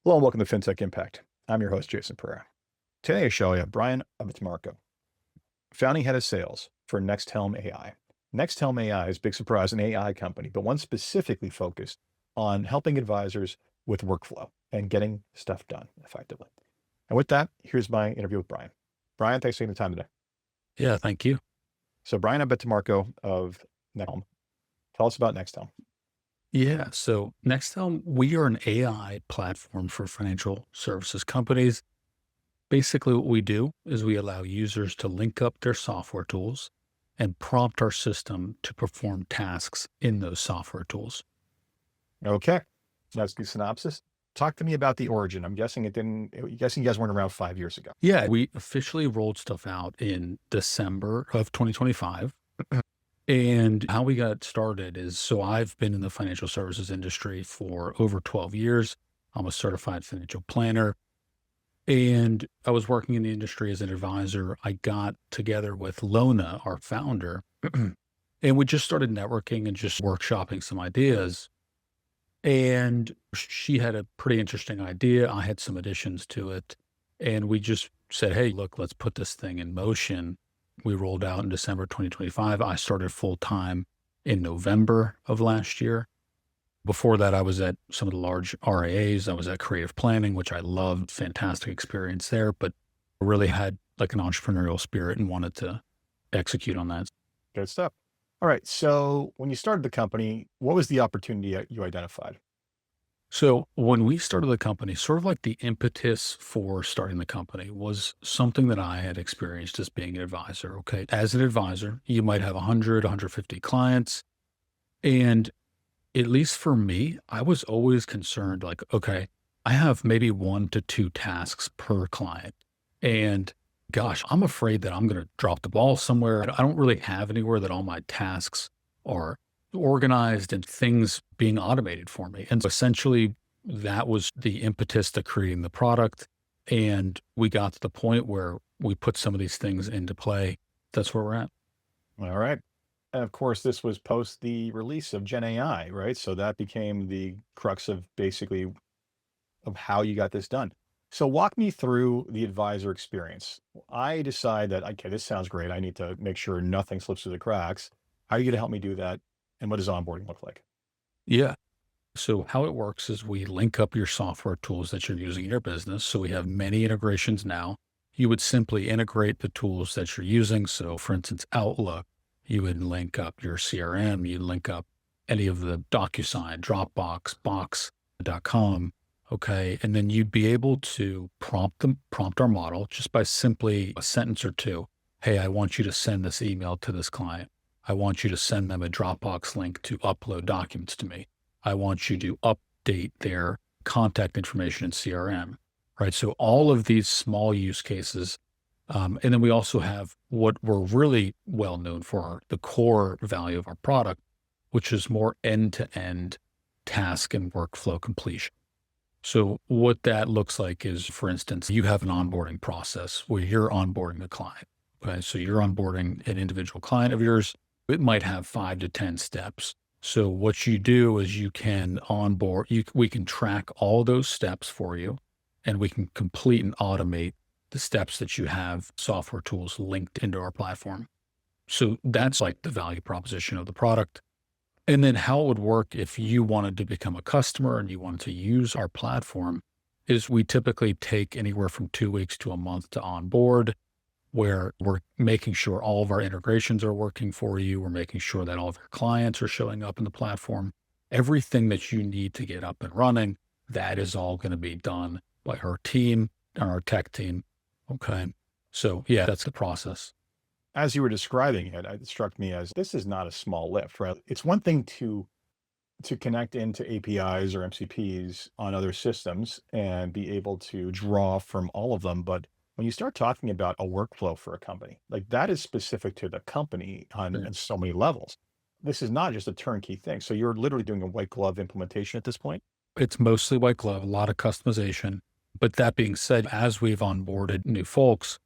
Hello and welcome to FinTech Impact. I'm your host, Jason Pereira. Today I show you Brian Abatemarco, founding head of sales for Nexhelm AI. Nexhelm AI is, big surprise, an AI company, but one specifically focused on helping advisors with workflow and getting stuff done effectively. And with that, here's my interview with Brian. Brian, thanks for taking the time today. Yeah, thank you. So Brian Abatemarco of Nexhelm, tell us about Nexhelm. Yeah, so Nexhelm, we are an AI platform for financial services companies. Basically, what we do is we allow users to link up their software tools and prompt our system to perform tasks in those software tools. Okay, that's the synopsis. Talk to me about the origin. I'm guessing I'm guessing you guys weren't around 5 years ago. Yeah, we officially rolled stuff out in December of 2025. And how we got started is so I've been in the financial services industry for over 12 years. I'm a certified financial planner. And I was working in the industry as an advisor. I got together with Lona, our founder, and we just started networking and just workshopping some ideas. And she had a pretty interesting idea. I had some additions to it. And we just said, hey, look, let's put this thing in motion. We rolled out in December 2025. I started full time in November of last year. Before that, I was at some of the large RIAs. I was at Creative Planning, which I loved, fantastic experience there, but really had like an entrepreneurial spirit and wanted to execute on that. Good stuff. All right. So when you started the company, what was the opportunity that you identified? So when we started the company, sort of like the impetus for starting the company was something that I had experienced as being an advisor. Okay. As an advisor, you might have 100, 150 clients. And at least for me, I was always concerned like, okay, I have maybe 1 to 2 tasks per client. And gosh, I'm afraid that I'm going to drop the ball somewhere. I don't really have anywhere that all my tasks are organized and things being automated for me. And so essentially, that was the impetus to creating the product. And we got to the point where we put some of these things into play. That's where we're at. All right. And of course, this was post the release of Gen AI, right? So that became the crux of basically of how you got this done. So walk me through the advisor experience. I decide that, okay, this sounds great. I need to make sure nothing slips through the cracks. How are you going to help me do that? And what does onboarding look like? Yeah. So how it works is we link up your software tools that you're using in your business. So we have many integrations now. You would simply integrate the tools that you're using. So for instance, Outlook, you would link up your CRM, you link up any of the DocuSign, Dropbox, Box.com. Okay. And then you'd be able to prompt our model just by simply a sentence or two. Hey, I want you to send this email to this client. I want you to send them a Dropbox link to upload documents to me. I want you to update their contact information in CRM, right? So all of these small use cases. And then we also have what we're really well known for, the core value of our product, which is more end-to-end task and workflow completion. So what that looks like is, for instance, you have an onboarding process where you're onboarding a client. Okay. So you're onboarding an individual client of yours. It might have 5 to 10 steps. So what you do is you can onboard, we can track all those steps for you, and we can complete and automate the steps that you have software tools linked into our platform. So that's like the value proposition of the product. And then how it would work if you wanted to become a customer and you wanted to use our platform is we typically take anywhere from 2 weeks to a month to onboard, where we're making sure all of our integrations are working for you. We're making sure that all of your clients are showing up in the platform. Everything that you need to get up and running, that is all going to be done by our team and our tech team. Okay. So yeah, that's the process. As you were describing it, it struck me as this is not a small lift, right? It's one thing to connect into APIs or MCPs on other systems and be able to draw from all of them. But when you start talking about a workflow for a company, like that is specific to the company on so many levels. This is not just a turnkey thing. So you're literally doing a white glove implementation at this point. It's mostly white glove, a lot of customization. But that being said, as we've onboarded new folks,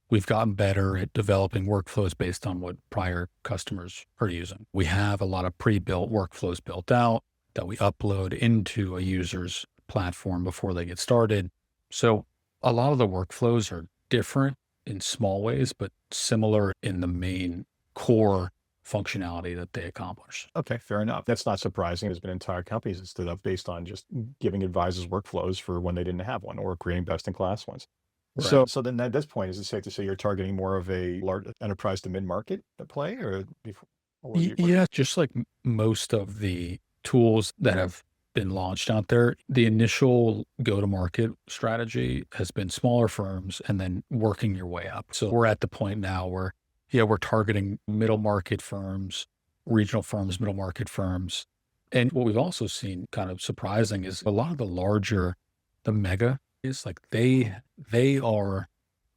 we've gotten better at developing workflows based on what prior customers are using. We have a lot of pre-built workflows built out that we upload into a user's platform before they get started. So a lot of the workflows are different in small ways, but similar in the main core functionality that they accomplish. Okay, fair enough. That's not surprising. There's been entire companies that stood up based on just giving advisors workflows for when they didn't have one or creating best in class ones. Right. So then at this point, is it safe to say you're targeting more of a large enterprise to mid-market play or before, or what? Yeah, just like most of the tools that have been launched out there, the initial go-to-market strategy has been smaller firms and then working your way up. So we're at the point now where, yeah, we're targeting middle market firms, regional firms, middle market firms. And what we've also seen kind of surprising is a lot of the larger, the mega is like they are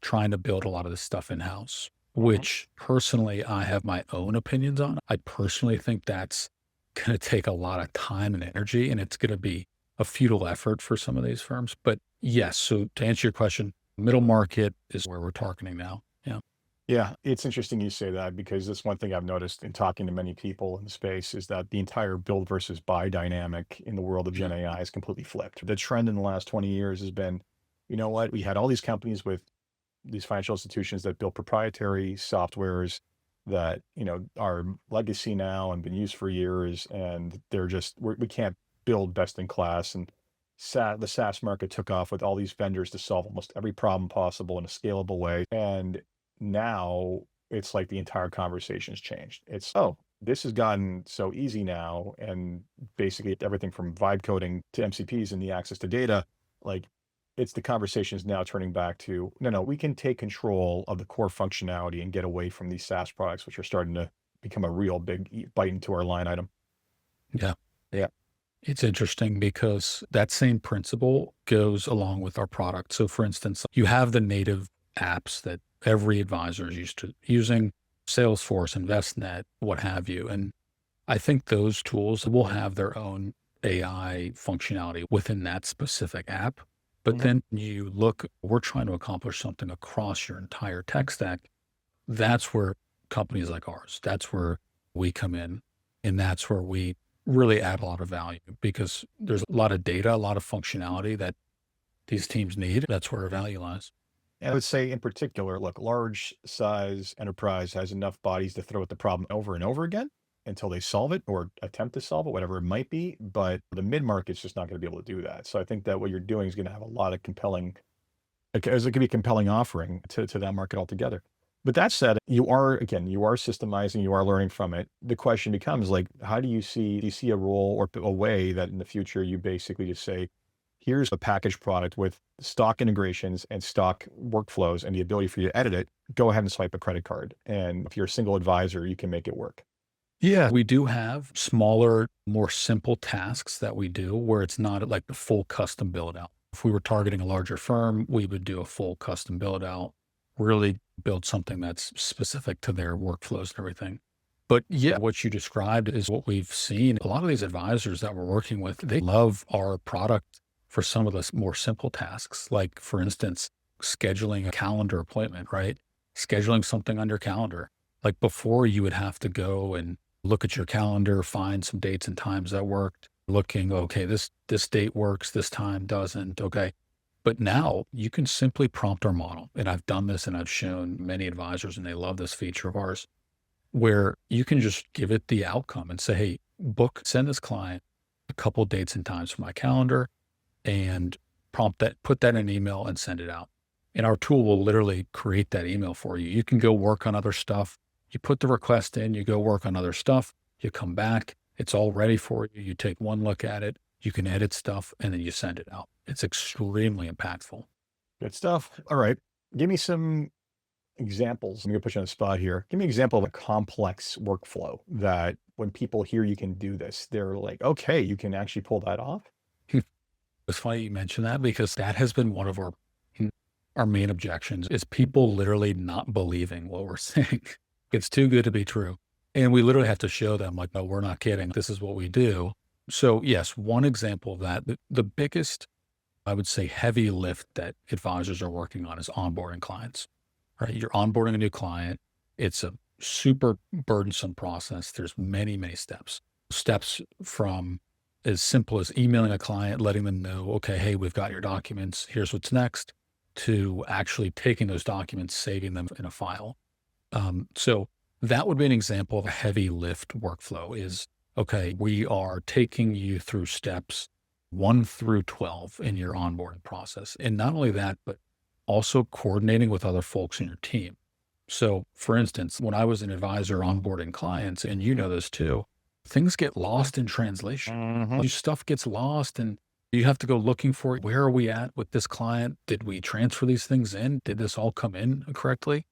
trying to build a lot of this stuff in-house, Mhm. which personally I have my own opinions on. I personally think that's going to take a lot of time and energy, and it's going to be a futile effort for some of these firms. But yes, so to answer your question, middle market is where we're targeting now. Yeah. Yeah, it's interesting you say that because that's one thing I've noticed in talking to many people in the space is that the entire build versus buy dynamic in the world of Gen Mm. AI is completely flipped. The trend in the last 20 years has been, you know what, we had all these companies with these financial institutions that build proprietary softwares that, are legacy now and been used for years, and they're just we can't build best in class. And the SaaS market took off with all these vendors to solve almost every problem possible in a scalable way. And now it's like the entire conversation's changed. It's, oh, this has gotten so easy now, and basically everything from vibe coding to MCPs and the access to data, like it's the conversation is now turning back to, no, no, we can take control of the core functionality and get away from these SaaS products, which are starting to become a real big bite into our line item. Yeah. Yeah. It's interesting because that same principle goes along with our product. So, for instance, you have the native apps that every advisor is used to using, Salesforce, InvestNet, what have you. And I think those tools will have their own AI functionality within that specific app. But Mhm. then you look, we're trying to accomplish something across your entire tech stack. That's where companies like ours, that's where we come in. And that's where we really add a lot of value because there's a lot of data, a lot of functionality that these teams need. That's where our value lies. And I would say in particular, look, large size enterprise has enough bodies to throw at the problem over and over again until they solve it or attempt to solve it, whatever it might be. But the mid market's just not going to be able to do that. So I think that what you're doing is going to have a lot of compelling, as it could be a compelling offering to that market altogether. But that said, you are systemizing, you are learning from it. The question becomes like, how do you see a role or a way that in the future you basically just say, here's a packaged product with stock integrations and stock workflows and the ability for you to edit it. Go ahead and swipe a credit card. And if you're a single advisor, you can make it work. Yeah, we do have smaller, more simple tasks that we do where it's not like the full custom build out. If we were targeting a larger firm, we would do a full custom build out, really build something that's specific to their workflows and everything. But yeah, what you described is what we've seen. A lot of these advisors that we're working with, they love our product for some of the more simple tasks. Like, for instance, scheduling a calendar appointment, right? Scheduling something on your calendar. Like before, you would have to go and look at your calendar, find some dates and times that worked, looking, okay, this date works, this time doesn't. Okay. But now you can simply prompt our model. And I've done this and I've shown many advisors and they love this feature of ours where you can just give it the outcome and say, hey, send this client a couple dates and times for my calendar and prompt that, put that in an email and send it out. And our tool will literally create that email for you. You can go work on other stuff. You put the request in, you go work on other stuff, you come back, it's all ready for you. You take one look at it, you can edit stuff, and then you send it out. It's extremely impactful. Good stuff. All right. Give me some examples. I'm going to put you on the spot here. Give me an example of a complex workflow that when people hear you can do this, they're like, okay, you can actually pull that off. It's funny you mention that because that has been one of our main objections is people literally not believing what we're saying. It's too good to be true. And we literally have to show them like, no, we're not kidding. This is what we do. So yes, one example of that, the biggest, I would say, heavy lift that advisors are working on is onboarding clients, right? You're onboarding a new client. It's a super burdensome process. There's many, many steps from as simple as emailing a client, letting them know, okay, hey, we've got your documents. Here's what's next, to actually taking those documents, saving them in a file. So that would be an example of a heavy lift workflow is, okay, we are taking you through steps 1 through 12 in your onboarding process. And not only that, but also coordinating with other folks in your team. So for instance, when I was an advisor onboarding clients, and you know this too, things get lost in translation. Hmm. Stuff gets lost and you have to go looking for it. Where are we at with this client? Did we transfer these things in? Did this all come in correctly?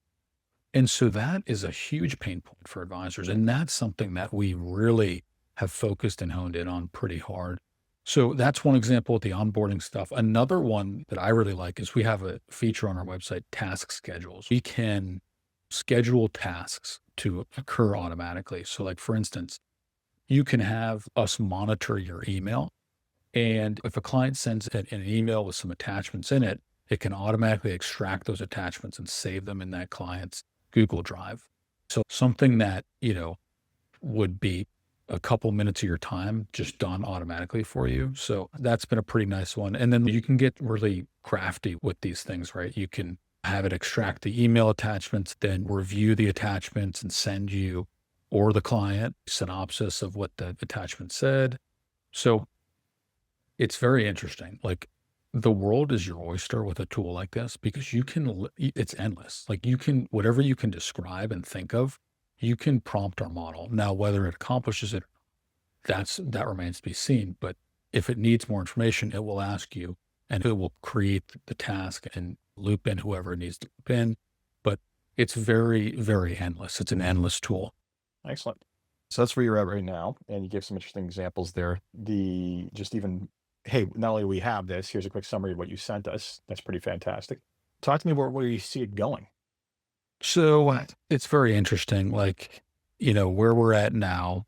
And so that is a huge pain point for advisors. And that's something that we really have focused and honed in on pretty hard. So that's one example with the onboarding stuff. Another one that I really like is we have a feature on our website, task schedules. We can schedule tasks to occur automatically. So, like for instance, you can have us monitor your email. And if a client sends an email with some attachments in it, it can automatically extract those attachments and save them in that client's Google Drive. So something that, would be a couple minutes of your time just done automatically for you. So that's been a pretty nice one. And then you can get really crafty with these things, right? You can have it extract the email attachments, then review the attachments and send you or the client synopsis of what the attachment said. So it's very interesting. Like the world is your oyster with a tool like this because it's endless. Like whatever you can describe and think of, you can prompt our model. Now, whether it accomplishes it, that remains to be seen. But if it needs more information, it will ask you and it will create the task and loop in whoever it needs to loop in. But it's very, very endless. It's an endless tool. Excellent. So that's where you're at right now. And you gave some interesting examples there. Hey, not only do we have this, here's a quick summary of what you sent us. That's pretty fantastic. Talk to me about where you see it going. So it's very interesting. Like, where we're at now,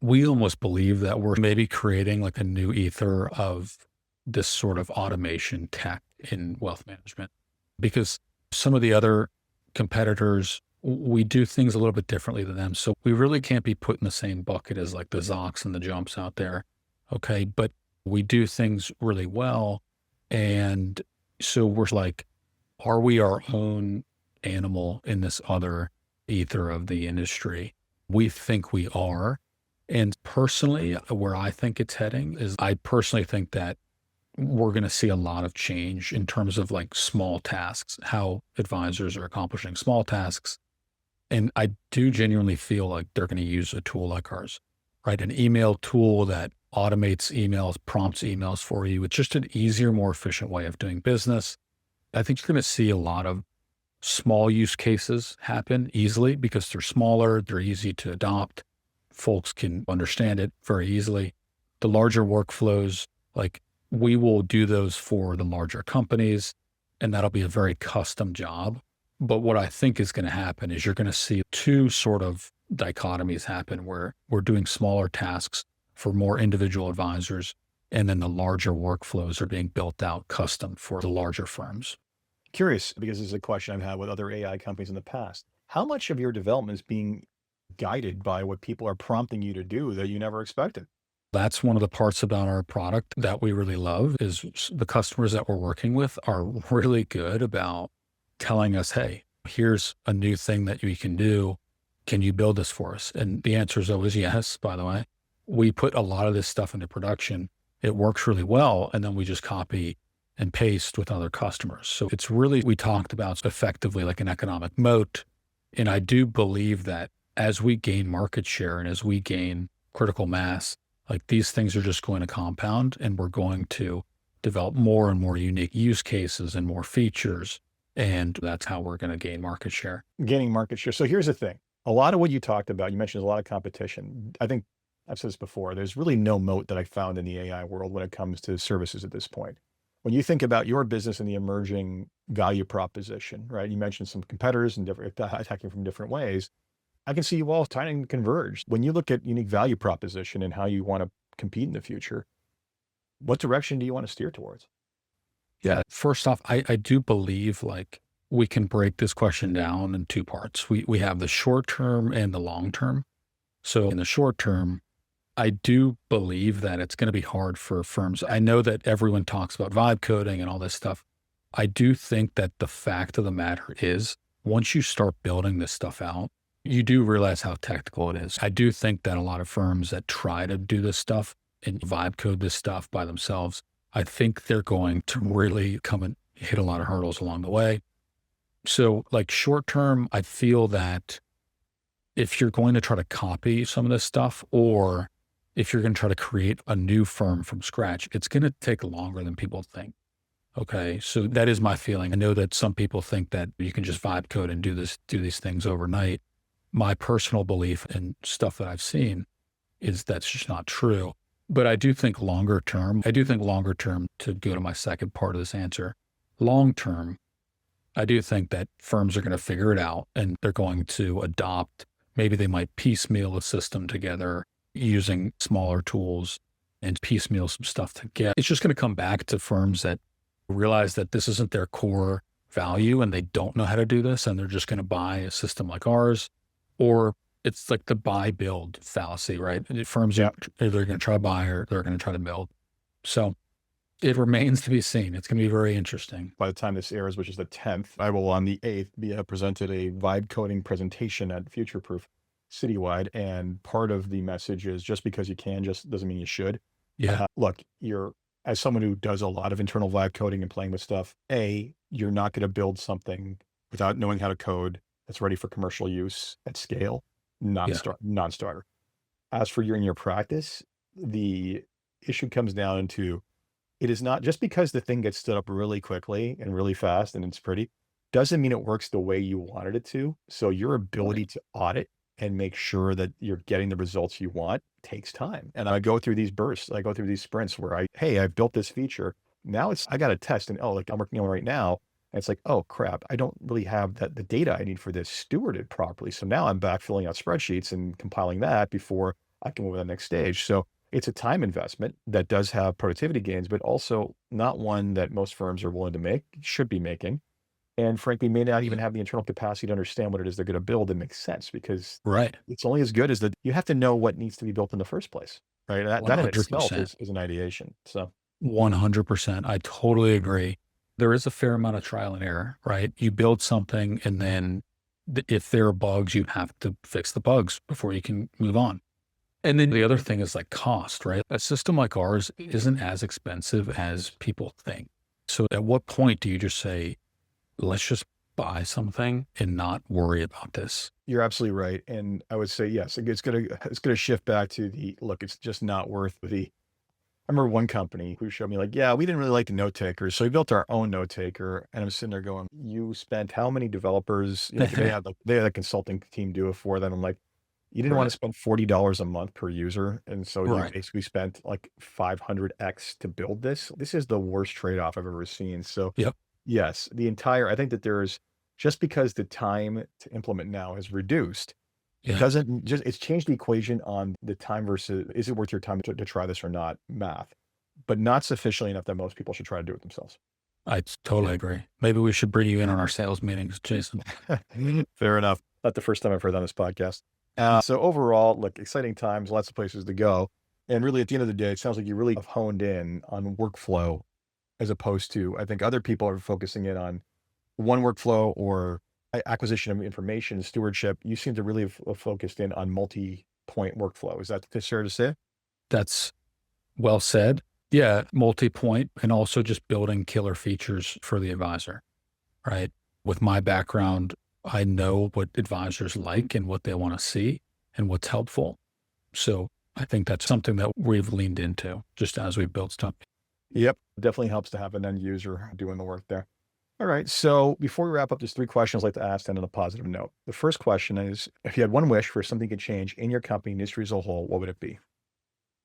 we almost believe that we're maybe creating like a new ether of this sort of automation tech in wealth management because some of the other competitors, we do things a little bit differently than them. So we really can't be put in the same bucket as like the Zocs and the Jumps out there. Okay. But we do things really well. And so we're like, are we our own animal in this other ether of the industry? We think we are. And personally, where I think it's heading is I personally think that we're going to see a lot of change in terms of like small tasks, how advisors are accomplishing small tasks. And I do genuinely feel like they're going to use a tool like ours, right? An email tool that automates emails, prompts emails for you. It's just an easier, more efficient way of doing business. I think you're going to see a lot of small use cases happen easily because they're smaller, they're easy to adopt. Folks can understand it very easily. The larger workflows, like we will do those for the larger companies, and that'll be a very custom job. But what I think is going to happen is you're going to see two sort of dichotomies happen where we're doing smaller tasks for more individual advisors, and then the larger workflows are being built out custom for the larger firms. Curious, because this is a question I've had with other AI companies in the past. How much of your development is being guided by what people are prompting you to do that you never expected? That's one of the parts about our product that we really love is the customers that we're working with are really good about telling us, hey, here's a new thing that we can do. Can you build this for us? And the answer is always yes, by the way. We put a lot of this stuff into production. It works really well. And then we just copy and paste with other customers. So it's really, we talked about effectively like an economic moat. And I do believe that as we gain market share and as we gain critical mass, like these things are just going to compound and we're going to develop more and more unique use cases and more features. And that's how we're going to gain market share. Gaining market share. So here's the thing. A lot of what you talked about, you mentioned a lot of competition. I think I've said this before, there's really no moat that I found in the AI world when it comes to services at this point. When you think about your business and the emerging value proposition, right? You mentioned some competitors and different attacking from different ways. I can see you all trying to converge. When you look at unique value proposition and how you want to compete in the future, what direction do you want to steer towards? Yeah. First off, I do believe like we can break this question down in two parts. We have the short term and the long term. So in the short term, I do believe that it's going to be hard for firms. I know that everyone talks about vibe coding and all this stuff. I do think that the fact of the matter is, once you start building this stuff out, you do realize how technical it is. I do think that a lot of firms that try to do this stuff and vibe code this stuff by themselves, I think they're going to really come and hit a lot of hurdles along the way. So, like short term, I feel that if you're going to try to copy some of this stuff, or if you're going to try to create a new firm from scratch, it's going to take longer than people think. Okay. So that is my feeling. I know that some people think that you can just vibe code and do these things overnight. My personal belief and stuff that I've seen is that's just not true. But I do think longer term, to go to my second part of this answer, long term, I do think that firms are going to figure it out and they're going to adopt. Maybe they might piecemeal a system together using smaller tools and piecemeal some stuff together. It's just going to come back to firms that realize that this isn't their core value and they don't know how to do this. And they're just going to buy a system like ours, or it's like the buy build fallacy, right? Firms Yeah. are either going to try to buy or they're going to try to build. So it remains to be seen. It's going to be very interesting. By the time this airs, which is the 10th, I will on the 8th be presented a vibe coding presentation at Futureproof citywide. And part of the message is just because you can just doesn't mean you should. Yeah. Look, as someone who does a lot of internal vibe coding and playing with stuff, you're not going to build something without knowing how to code that's ready for commercial use at scale. Yeah. Non-starter. As for in your practice, the issue comes down to, it is not just because the thing gets stood up really quickly and really fast and it's pretty, doesn't mean it works the way you wanted it to. So your ability to audit and make sure that you're getting the results you want takes time. And I go through these bursts, I go through these sprints where I've built this feature. Now I got to test, and like I'm working on it right now. And it's like, oh crap, I don't really have the data I need for this stewarded properly. So now I'm back filling out spreadsheets and compiling that before I can move to the next stage. So it's a time investment that does have productivity gains, but also not one that most firms are willing to make, should be making. And frankly, may not even have the internal capacity to understand what it is they're going to build that makes sense, because Right. it's only as good as you have to know what needs to be built in the first place, right? That in itself 100%. is an ideation. So 100%. I totally agree. There is a fair amount of trial and error, right? You build something and then if there are bugs, you have to fix the bugs before you can move on. And then the other thing is like cost, right? A system like ours isn't as expensive as people think. So at what point do you just say, let's just buy something and not worry about this? you're absolutely right. And I would say, yes, it's gonna shift back to look, it's just not worth I remember one company who showed me like, yeah, we didn't really like the note takers. So we built our own note taker. And I'm sitting there going, you spent how many developers? They had a consulting team do it for them. I'm like, you didn't want to Right. spend $40 a month per user. And so you Right. basically spent like 500x to build this. This is the worst trade-off I've ever seen. So Yep. yes, I think that just because the time to implement now is reduced, Yeah. doesn't just, it's changed the equation on the time versus, is it worth your time to try this or not math, but not sufficiently enough that most people should try to do it themselves. I totally agree. Maybe we should bring you in on our sales meetings, Jason. Fair enough. Not the first time I've heard on this podcast. So overall, look, exciting times, lots of places to go. And really at the end of the day, it sounds like you really have honed in on workflow as opposed to, I think other people are focusing in on one workflow or acquisition of information, stewardship. You seem to really have focused in on multi-point workflow. Is that fair to say? That's well said. Yeah. Multi-point, and also just building killer features for the advisor, right? With my background, I know what advisors like and what they want to see and what's helpful. So I think that's something that we've leaned into just as we built stuff. Yep. Definitely helps to have an end user doing the work there. All right. So before we wrap up, there's 3 questions I'd like to ask, and on a positive note. The first question is, if you had one wish for something to change in your company, industry as a whole, what would it be?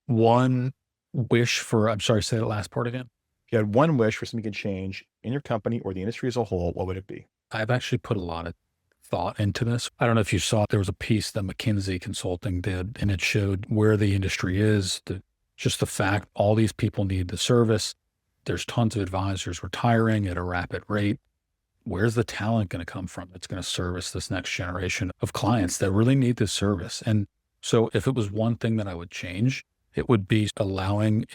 One wish for, I'm sorry, say that last part again. If you had one wish for something to change in your company or the industry as a whole, what would it be? I've actually put a lot of thought into this. I don't know if you saw, there was a piece that McKinsey Consulting did, and it showed where the industry is, just the fact all these people need the service. There's tons of advisors retiring at a rapid rate. Where's the talent going to come from that's going to service this next generation of clients that really need this service? And So if it was one thing that I would change, it would be allowing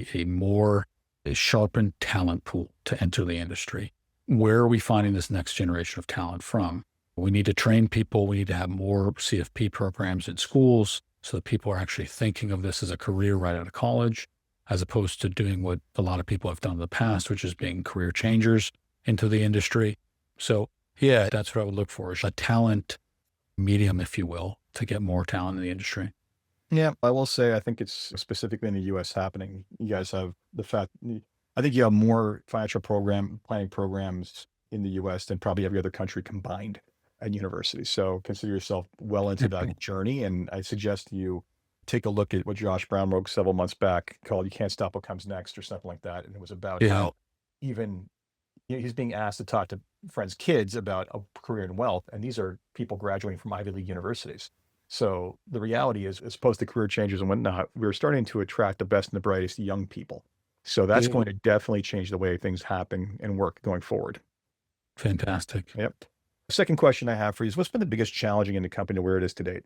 a sharpened talent pool to enter the industry. Where are we finding this next generation of talent from? We need to train people. We need to have more CFP programs in schools so that people are actually thinking of this as a career right out of college, as opposed to doing what a lot of people have done in the past, which is being career changers into the industry. So yeah, that's what I would look for, is a talent medium, if you will, to get more talent in the industry. Yeah, I will say, I think it's specifically in the US happening. You guys have I think you have more financial planning programs in the US than probably every other country combined at universities. So consider yourself well into that journey. And I suggest you take a look at what Josh Brown wrote several months back called "You Can't Stop What Comes Next" or something like that. And it was about Yeah. how even he's being asked to talk to friends' kids about a career in wealth. And these are people graduating from Ivy League universities. So the reality is, as opposed to career changers and whatnot, we're starting to attract the best and the brightest young people. So that's Yeah. going to definitely change the way things happen and work going forward. Fantastic. Yep. Second question I have for you is, what's been the biggest challenging in the company to where it is to date?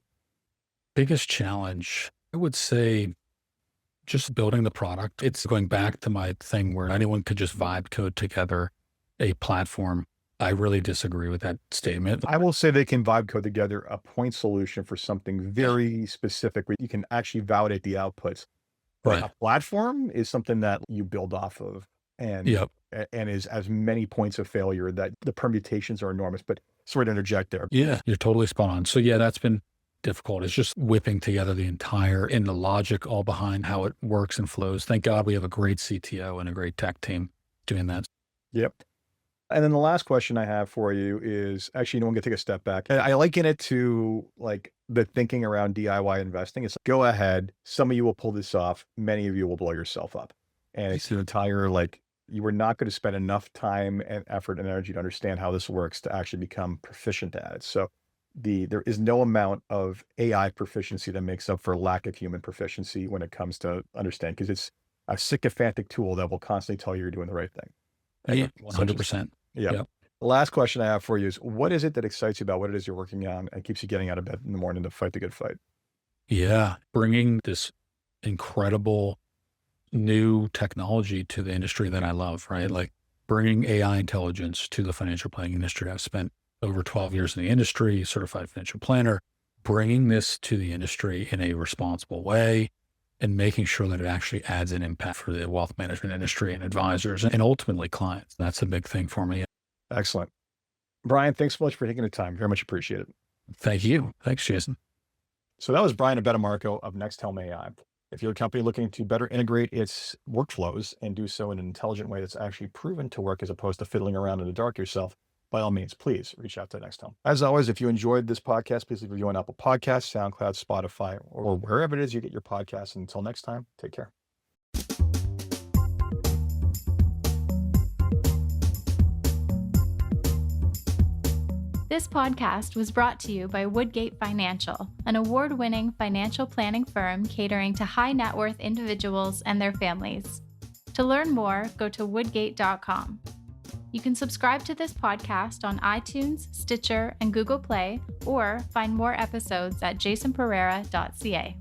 Biggest challenge, I would say just building the product. It's going back to my thing where anyone could just vibe code together a platform. I really disagree with that statement. I will say they can vibe code together a point solution for something very specific where you can actually validate the outputs. But Right. a platform is something that you build off of and Yep. and is as many points of failure that the permutations are enormous. But sorry to interject there. Yeah, you're totally spot on. So yeah, that's been difficult. It's just whipping together the entire and the logic all behind how it works and flows. Thank God we have a great CTO and a great tech team doing that. Yep. And then the last question I have for you is actually, no one can take a step back. And I liken it to like the thinking around DIY investing. It's like, go ahead. Some of you will pull this off. Many of you will blow yourself up. And it's the entire, like, you are not going to spend enough time and effort and energy to understand how this works to actually become proficient at it. So there is no amount of AI proficiency that makes up for lack of human proficiency when it comes to understand, because it's a sycophantic tool that will constantly tell you you're doing the right thing. Yeah, Such as 100%. yeah. Yep. The last question I have for you is, what is it that excites you about what it is you're working on and keeps you getting out of bed in the morning to fight the good fight? Yeah. Bringing this incredible new technology to the industry that I love, right? Like bringing AI intelligence to the financial planning industry. I've spent over 12 years in the industry, certified financial planner, bringing this to the industry in a responsible way and making sure that it actually adds an impact for the wealth management industry and advisors and ultimately clients. That's a big thing for me. Excellent. Brian, thanks so much for taking the time. Very much appreciated. Thank you. Thanks, Jason. So that was Brian Abatemarco of Nexhelm AI. If you're a company looking to better integrate its workflows and do so in an intelligent way that's actually proven to work as opposed to fiddling around in the dark yourself, by all means, please reach out to Nexhelm. As always, if you enjoyed this podcast, please leave a review on Apple Podcasts, SoundCloud, Spotify, or wherever it is you get your podcasts. And until next time, take care. This podcast was brought to you by Woodgate Financial, an award-winning financial planning firm catering to high net worth individuals and their families. To learn more, go to woodgate.com. You can subscribe to this podcast on iTunes, Stitcher, and Google Play, or find more episodes at jasonpereira.ca.